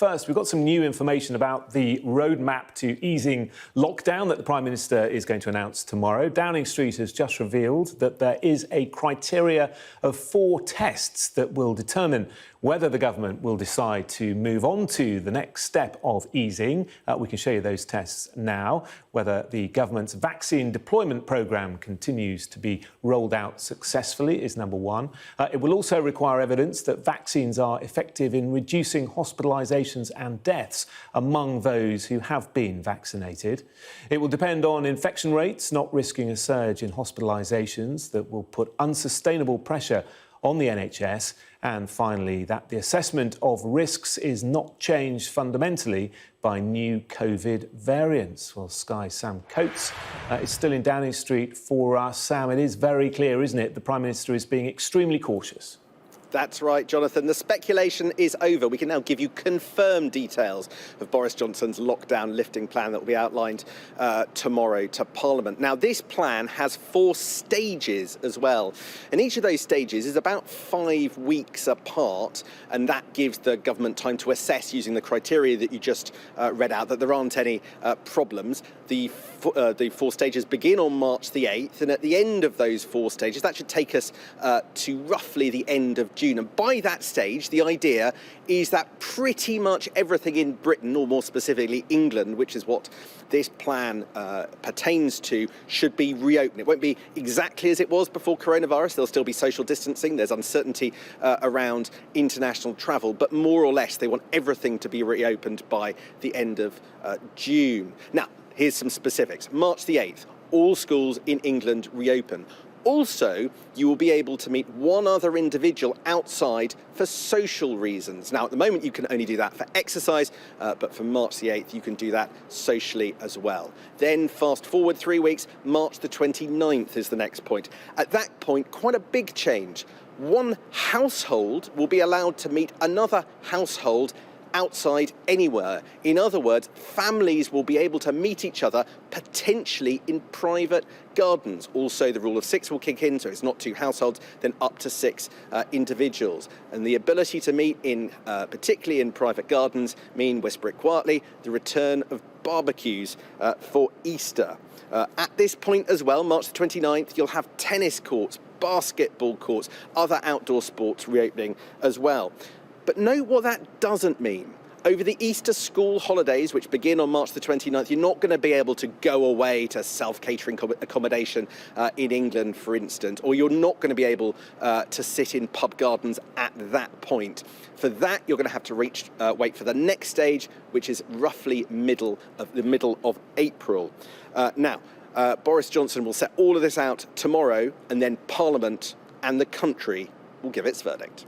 first, we've got some new information about the roadmap to easing lockdown that the Prime Minister is going to announce tomorrow. Downing Street has just revealed that there is a criteria of 4 tests that will determine whether the government will decide to move on to the next step of easing. We can show you those tests now. Whether the government's vaccine deployment programme continues to be rolled out successfully is number 1. It will also require evidence that vaccines are effective in reducing hospitalisations and deaths among those who have been vaccinated. It will depend on infection rates, not risking a surge in hospitalisations that will put unsustainable pressure on the NHS. And finally, that the assessment of risks is not changed fundamentally by new COVID variants. Well, Sky's Sam Coates is still in Downing Street for us. Sam, it is very clear, isn't it? The Prime Minister is being extremely cautious. That's right, Jonathan. The speculation is over. We can now give you confirmed details of Boris Johnson's lockdown lifting plan that will be outlined tomorrow to Parliament. Now, this plan has 4 stages as well. And each of those stages is about 5 weeks apart. And that gives the government time to assess, using the criteria that you just read out, that there aren't any problems. The 4 stages begin on March the 8th. And at the end of those 4 stages, that should take us to roughly the end of June. And by that stage, the idea is that pretty much everything in Britain, or more specifically England, which is what this plan pertains to, should be reopened. It won't be exactly as it was before coronavirus. There'll still be social distancing. There's uncertainty around international travel, but more or less they want everything to be reopened by the end of June. Now, here's some specifics. March the 8th, all schools in England reopen. Also, you will be able to meet one other individual outside for social reasons. Now, at the moment, you can only do that for exercise, but from March the 8th, you can do that socially as well. Then, fast forward 3 weeks, March the 29th is the next point. At that point, quite a big change. One household will be allowed to meet another household outside anywhere. In other words, families will be able to meet each other potentially in private gardens. Also, the rule of 6 will kick in, so it's not 2 households, then up to 6 individuals. And the ability to meet in, particularly in private gardens, mean, whisper it quietly, the return of barbecues for Easter. At this point as well, March the 29th, you'll have tennis courts, basketball courts, other outdoor sports reopening as well. But note what that doesn't mean. Over the Easter school holidays, which begin on March the 29th, you're not going to be able to go away to self-catering accommodation in England, for instance, or you're not going to be able to sit in pub gardens at that point. For that, you're going to have to wait for the next stage, which is roughly the middle of April. Now, Boris Johnson will set all of this out tomorrow, and then Parliament and the country will give its verdict.